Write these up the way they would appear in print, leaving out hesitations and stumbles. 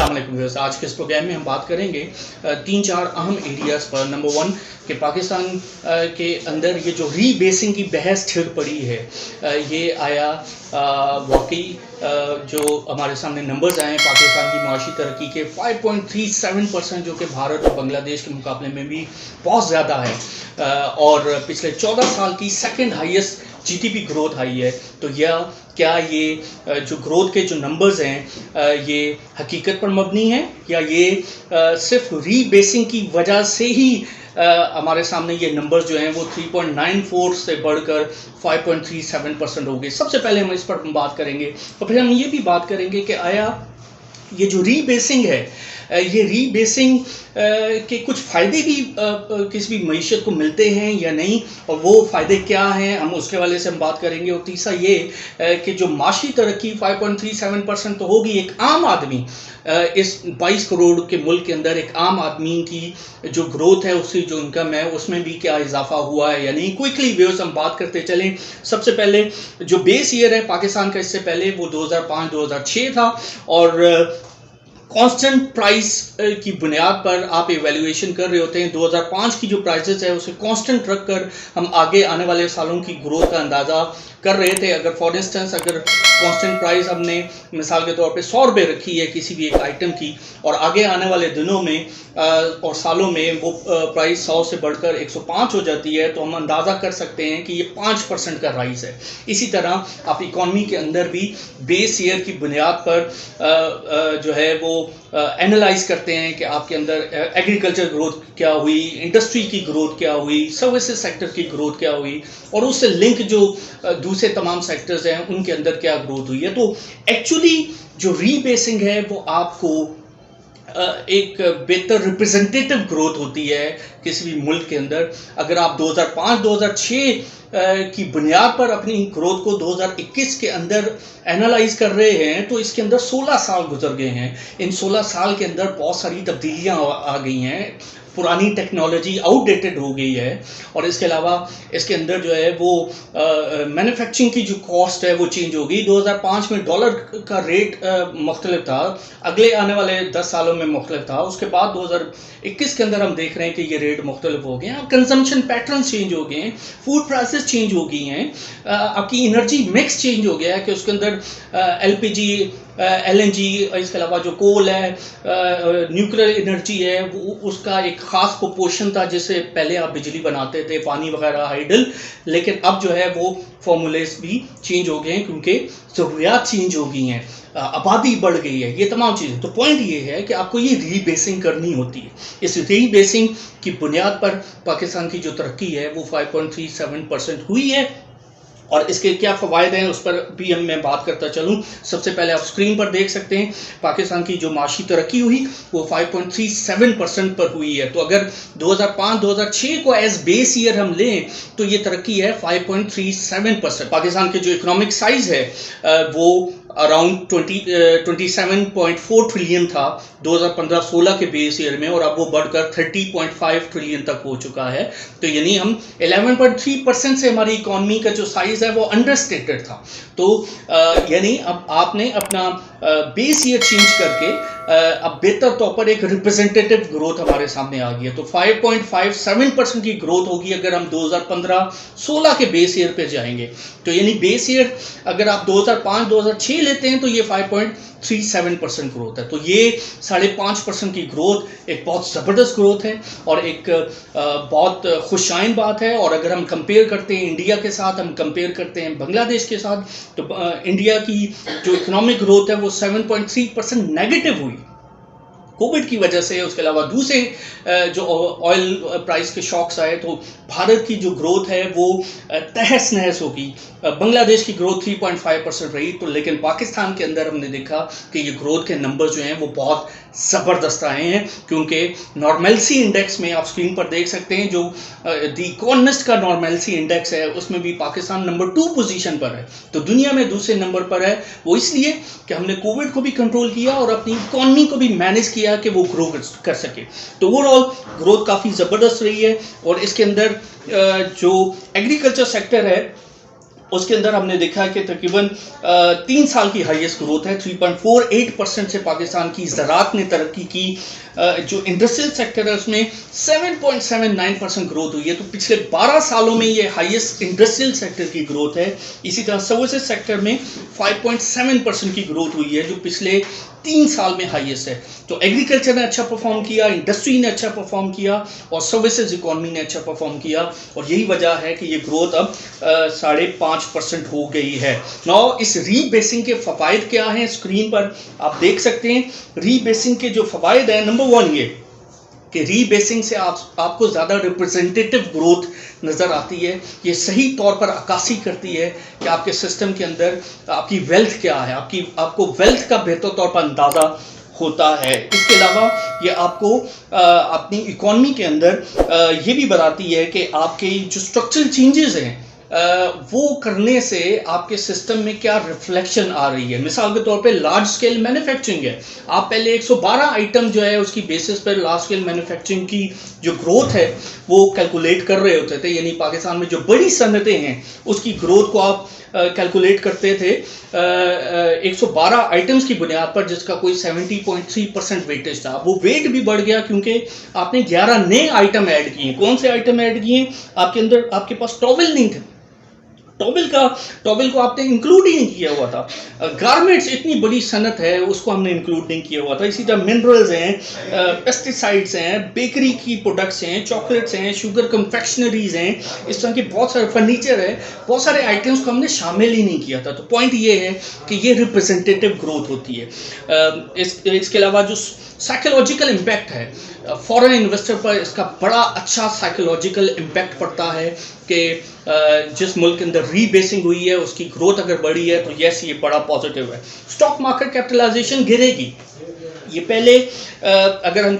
अस्सलाम वालेकुम व्यूअर्स। आज के इस प्रोग्राम में हम बात करेंगे तीन चार अहम एरियाज़ पर। नंबर वन कि पाकिस्तान के अंदर ये जो रीबेसिंग की बहस छिड़ पड़ी है, ये आया वाकई जो हमारे सामने नंबर्स आए हैं पाकिस्तान की माशी तरक्की के 5.37% जो कि भारत और बांग्लादेश के मुकाबले में भी बहुत ज़्यादा है और पिछले 14 साल की सेकंड हाईएस्ट जीडीपी ग्रोथ आई है। तो यह क्या ये जो ग्रोथ के जो नंबर्स हैं ये हकीकत पर मबनी है या ये सिर्फ रीबेसिंग की वजह से ही हमारे सामने ये नंबर्स जो हैं वो 3.94 से बढ़कर 5.37% हो गए। सबसे पहले हम इस पर बात करेंगे और फिर हम ये भी बात करेंगे कि आया ये जो रीबेसिंग है, ये रीबेसिंग के कुछ फ़ायदे भी किसी भी मईशत को मिलते हैं या नहीं, और वो फ़ायदे क्या हैं, हम उसके वाले से हम बात करेंगे। और तीसरा ये कि जो माशी तरक्की 5.37% तो होगी, एक आम आदमी इस 22 करोड़ के मुल्क के अंदर एक आम आदमी की जो ग्रोथ है, उसकी जो इनकम है, उसमें भी क्या इजाफा हुआ है या नहीं। क्विकली व्यूअर्स हम बात करते चलें। सबसे पहले जो बेस ईयर है पाकिस्तान का, इससे पहले वो 2005-2006 था और कांस्टेंट प्राइस की बुनियाद पर आप इवैल्यूएशन कर रहे होते हैं। 2005 की जो प्राइसेस है उसे कांस्टेंट रख कर हम आगे आने वाले सालों की ग्रोथ का अंदाज़ा कर रहे थे। अगर फॉर इंस्टेंस अगर कांस्टेंट प्राइस हमने मिसाल के तौर पे 100 रुपये रखी है किसी भी एक आइटम की, और आगे आने वाले दिनों में और सालों में वो प्राइस 100 से बढ़कर 105 हो जाती है, तो हम अंदाज़ा कर सकते हैं कि ये 5% का राइज है। इसी तरह आप इकॉनमी के अंदर भी बेस ईयर की बुनियाद पर जो है वो एनालाइज करते हैं कि आपके अंदर एग्रीकल्चर ग्रोथ क्या हुई, इंडस्ट्री की ग्रोथ क्या हुई, सर्विसेज सेक्टर की ग्रोथ क्या हुई, और उससे लिंक जो दूसरे तमाम सेक्टर्स हैं उनके अंदर क्या ग्रोथ हुई है। तो एक्चुअली जो रीबेसिंग है वो आपको एक बेहतर रिप्रेजेंटेटिव ग्रोथ होती है किसी भी मुल्क के अंदर। अगर आप 2005-2006 की बुनियाद पर अपनी ग्रोथ को 2021 के अंदर एनालाइज कर रहे हैं, तो इसके अंदर 16 साल गुजर गए हैं। इन 16 साल के अंदर बहुत सारी तब्दीलियां आ गई हैं, पुरानी टेक्नोलॉजी आउटडेटेड हो गई है, और इसके अलावा इसके अंदर जो है वो मैन्युफैक्चरिंग की जो कॉस्ट है वो चेंज हो गई। 2005 में डॉलर का रेट मुख्तलिफ था, अगले आने वाले 10 सालों में मुख्तलिफ था। उसके बाद 2021 के अंदर हम देख रहे हैं कि ये रेट मुख्तलिफ हो गए हैं, कंजम्पशन पैटर्न्स चेंज हो गए हैं, फूड प्राइसेस चेंज हो गई हैं, आपकी एनर्जी मिक्स चेंज हो गया है कि उसके अंदर LPG LNG, इसके अलावा जो कोल है, न्यूक्लियर एनर्जी है, वो उसका एक ख़ास प्रोपोर्शन था जिससे पहले आप बिजली बनाते थे, पानी वगैरह हाइडल, लेकिन अब जो है वो फॉर्मूलेस भी चेंज हो गए हैं क्योंकि ज़रूरियात चेंज हो गई हैं, आबादी बढ़ गई है, ये तमाम चीज़ें। तो पॉइंट ये है कि आपको ये रीबेसिंग करनी होती है। इस रीबेसिंग की बुनियाद पर पाकिस्तान की जो तरक्की है वो 5.37% हुई है, और इसके क्या फ़वायद हैं उस पर भी मैं बात करता चलूँ। सबसे पहले आप स्क्रीन पर देख सकते हैं पाकिस्तान की जो माशी तरक्की हुई वो 5.37% पर हुई है। तो अगर 2005-2006 को एज बेस ईयर हम लें तो ये तरक्की है 5.37%। पाकिस्तान के जो इकोनॉमिक साइज़ है वो अराउंड 27.4 ट्रिलियन था 2015-16 के बेस ईयर में, और अब वो बढ़कर 30.5 ट्रिलियन तक हो चुका है। तो यानी हम 11.3% से हमारी इकॉनमी का जो साइज़ है वो अंडरस्टेटेड था। तो यानी अब आपने अपना बेस ईयर चेंज करके अब बेहतर तौर पर एक रिप्रेजेंटेटिव ग्रोथ हमारे सामने आ गई है। तो 5.57% की ग्रोथ होगी अगर हम 2015-16 के बेस ईयर पे जाएंगे। तो यानी बेस ईयर अगर आप 2005-2006 लेते हैं तो ये 5.37% ग्रोथ है। तो ये 5.5% की ग्रोथ एक बहुत ज़बरदस्त ग्रोथ है और एक बहुत खुशाइन बात है। और अगर हम कंपेयर करते हैं इंडिया के साथ, हम कंपेयर करते हैं बांग्लादेश के साथ, तो इंडिया की जो इकोनॉमिक ग्रोथ है वो 7.3% नेगेटिव हुई कोविड की वजह से। उसके अलावा दूसरे जो ऑयल प्राइस के शॉक्स आए, तो भारत की जो ग्रोथ है वो तहस नहस होगी। बांग्लादेश की ग्रोथ 3.5% रही, तो लेकिन पाकिस्तान के अंदर हमने देखा कि ये ग्रोथ के नंबर्स जो हैं वो बहुत ज़बरदस्त आए हैं, क्योंकि नॉर्मेल्सी इंडेक्स में आप स्क्रीन पर देख सकते हैं जो द इकोनॉमिस्ट का नॉर्मेल्सी इंडेक्स है उसमें भी पाकिस्तान नंबर 2 पोजीशन पर है। तो दुनिया में दूसरे नंबर पर है, वो इसलिए कि हमने कोविड को भी कंट्रोल किया और अपनी इकॉनमी को भी मैनेज किया कि वो ग्रो कर सके। तो ओवरऑल ग्रोथ काफ़ी ज़बरदस्त रही है। और इसके अंदर जो एग्रीकल्चर सेक्टर है उसके अंदर हमने देखा कि तकरीबन 3 साल की हाईएस्ट ग्रोथ है। 3.48% से पाकिस्तान की ज़राअत ने तरक्की की। जो इंडस्ट्रियल सेक्टर है उसमें 7.79% ग्रोथ हुई है। तो पिछले 12 सालों में ये हाईएस्ट इंडस्ट्रियल सेक्टर की ग्रोथ है। इसी तरह सर्विसेज सेक्टर में 5.7% की ग्रोथ हुई है, जो पिछले 3 साल में हाईएस्ट है। तो एग्रीकल्चर ने अच्छा परफॉर्म किया, इंडस्ट्री ने अच्छा परफॉर्म किया और सर्विसेज इकोनॉमी ने अच्छा परफॉर्म किया, और यही वजह है कि ये ग्रोथ अब 5.5% हो गई है। नाउ इस रीबेसिंग के फ़वाइद क्या हैं, स्क्रीन पर आप देख सकते हैं। रीबेसिंग के जो फ़वाइद हैं, नंबर 1 ये कि रीबेसिंग से आपको ज़्यादा रिप्रेजेंटेटिव ग्रोथ नज़र आती है। ये सही तौर पर अक्कासी करती है कि आपके सिस्टम के अंदर आपकी वेल्थ क्या है, आपको वेल्थ का बेहतर तौर पर अंदाज़ा होता है। इसके अलावा ये आपको अपनी इकॉनमी के अंदर ये भी बताती है कि आपके जो स्ट्रक्चरल चेंजेस हैं वो करने से आपके सिस्टम में क्या रिफ्लेक्शन आ रही है। मिसाल के तौर पे लार्ज स्केल मैन्युफैक्चरिंग है, आप पहले 112 आइटम जो है उसकी बेसिस पर लार्ज स्केल मैन्युफैक्चरिंग की जो ग्रोथ है वो कैलकुलेट कर रहे होते थे, यानी पाकिस्तान में जो बड़ी सनतें हैं उसकी ग्रोथ को आप कैलकुलेट करते थे 112 आइटम्स की बुनियाद पर, जिसका कोई 70.3% वेटेज था। वो वेट भी बढ़ गया क्योंकि आपने 11 नए आइटम ऐड किए। कौन से आइटम ऐड किए? आपके पास टॉवेल नहीं थे, टॉवेल को आपने इंक्लूड ही नहीं किया हुआ था। गारमेंट्स इतनी बड़ी सनत है, उसको हमने इंक्लूड नहीं किया हुआ था। इसी तरह मिनरल्स हैं, पेस्टिसाइड्स हैं, बेकरी की प्रोडक्ट्स हैं, चॉकलेट्स हैं, शुगर कन्फेक्शनरीज हैं, इस तरह के बहुत सारे फर्नीचर है, बहुत सारे आइटम्स को हमने शामिल ही नहीं किया था। तो पॉइंट ये है कि ये रिप्रेजेंटेटिव ग्रोथ होती है। इसके अलावा जो साइकोलॉजिकल इम्पैक्ट है, फॉरेन इन्वेस्टर पर इसका बड़ा अच्छा साइकोलॉजिकल इम्पैक्ट पड़ता है कि जिस मुल्क के अंदर रीबेसिंग हुई है उसकी ग्रोथ अगर बढ़ी है तो यस, ये बड़ा पॉजिटिव है। स्टॉक मार्केट कैपिटलाइजेशन गिरेगी, ये पहले अगर हम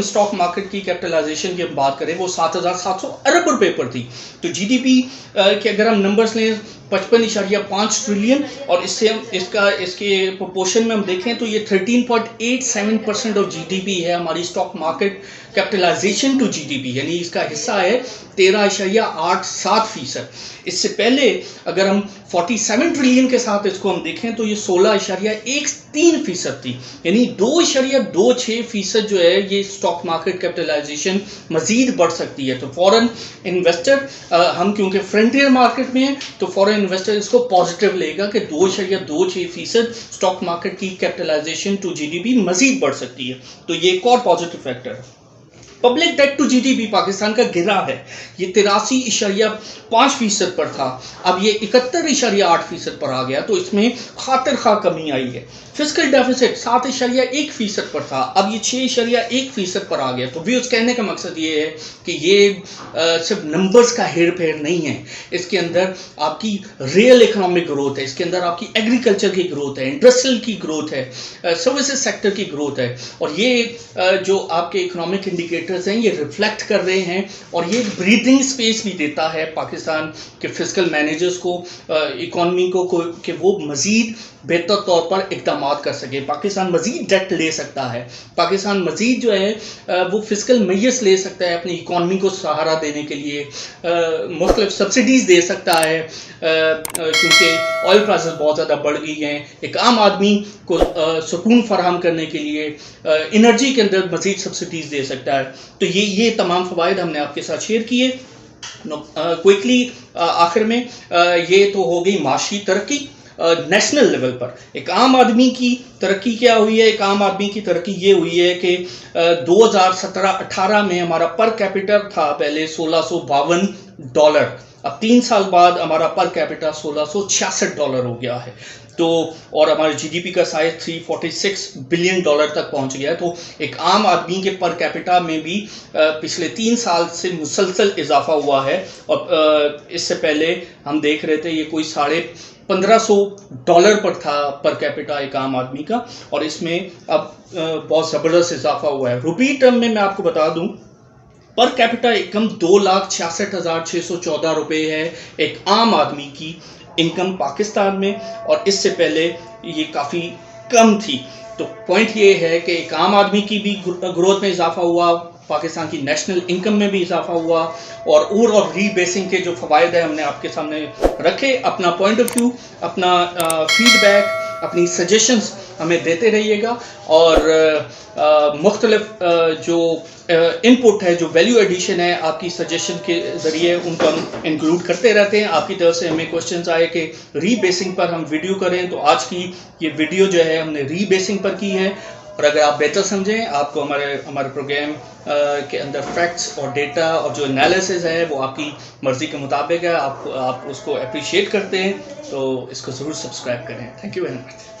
स्टॉक मार्केट की कैपिटलाइजेशन की बात करें वो 7,700 अरब रुपए पर थी। तो जीडीपी के अगर हम नंबर्स लें 55.5 ट्रिलियन और इसके प्रोपोर्शन में हम देखें तो ये 13.87% ऑफ जीडीपी है हमारी stock market capitalization to GDP, यानी इसका हिस्सा है 13.87%। इससे पहले अगर हम 47 ट्रिलियन के साथ इसको हम देखें तो ये 16.13% थी, यानी 2.26% जो है ये स्टॉक मार्केट कैपिटलाइजेशन मजीद बढ़ सकती है। तो फॉरेन इन्वेस्टर, हम क्योंकि फ्रंटियर मार्केट में हैं तो फॉरेन इन्वेस्टर इसको पॉजिटिव लेगा कि 2.26% स्टॉक मार्केट की कैपिटलाइजेशन टू जीडीपी मजीद बढ़ सकती है। तो ये एक और पॉजिटिव फैक्टर है। Public debt to GDP Pakistan का गिरा है, ये 83.5% पर था, अब ये 71.8% पर आ गया, तो इसमें खातिर खा कमी आई है। फिस्कल डेफिसिट 7.1% पर था, अब ये 6.1% पर आ गया। तो व्यूज कहने का मकसद ये है कि ये सिर्फ नंबर्स का हेर फेर नहीं है, इसके अंदर आपकी रियल इकोनॉमिक ग्रोथ है, इसके अंदर आपकी एग्रीकल्चर की ग्रोथ है, इंडस्ट्रियल की ग्रोथ है, सर्विसेज सेक्टर की ग्रोथ है, और ये जो आपके इकोनॉमिक इंडिकेटर्स हैं ये रिफ्लेक्ट कर रहे हैं, और ये ब्रीथिंग स्पेस भी देता है पाकिस्तान के फिस्कल मैनेजर्स को, इकोनॉमी को कि वो मजीद बेहतर तौर पर इकदाम कर सके। पाकिस्तान मजीद डेट ले सकता है, पाकिस्तान मजीद जो है वो फिस्कल मेजर्स ले सकता है अपनी इकोनॉमी को सहारा देने के लिए, मुख्तलिफ सब्सिडीज दे सकता है, क्योंकि ऑयल प्राइसेस बहुत ज़्यादा बढ़ गई हैं। एक आम आदमी को सुकून फराहम करने के लिए एनर्जी के अंदर मजीद सब्सिडीज दे सकता है। तो ये तमाम फ़वाइद हमने आपके साथ शेयर किए। क्विकली आखिर में ये तो हो गई माशी तरक्की नेशनल लेवल पर। एक आम आदमी की तरक्की क्या हुई है? एक आम आदमी की तरक्की ये हुई है कि 2017-18 में हमारा पर कैपिटल था पहले $1652, अब 3 साल बाद हमारा पर कैपिटल $1666 हो गया है। तो और हमारे जीडीपी का साइज $346 बिलियन तक पहुंच गया है। तो एक आम आदमी के पर कैपिटा में भी पिछले 3 साल से मुसलसल इजाफा हुआ है, और इससे पहले हम देख रहे थे ये कोई $1500 पर था पर कैपिटा एक आम आदमी का, और इसमें अब बहुत ज़बरदस्त इजाफा हुआ है। रुपी टर्म में मैं आपको बता दूं पर कैपिटा इनकम 2,66,614 रुपये है एक आम आदमी की इनकम पाकिस्तान में, और इससे पहले ये काफ़ी कम थी। तो पॉइंट ये है कि एक आम आदमी की भी ग्रोथ में इजाफा हुआ, पाकिस्तान की नेशनल इनकम में भी इजाफा हुआ और ओवरऑल रीबेसिंग के जो फ़वाइद है हमने आपके सामने रखे। अपना पॉइंट ऑफ व्यू, अपना फीडबैक, अपनी सजेशंस हमें देते रहिएगा और मुख्तलिफ जो इनपुट है, जो वैल्यू एडिशन है, आपकी सजेशन के ज़रिए उनको हम इंक्लूड करते रहते हैं। आपकी तरफ से हमें क्वेश्चंस आए कि रीबेसिंग पर हम वीडियो करें, तो आज की ये वीडियो जो है हमने रीबेसिंग पर की है। और अगर आप बेहतर समझें, आपको हमारे प्रोग्राम के अंदर फैक्ट्स और डेटा और जो एनालिसिस है वो आपकी मर्ज़ी के मुताबिक है, आप उसको अप्रिशिएट करते हैं, तो इसको ज़रूर सब्सक्राइब करें। Thank you very much.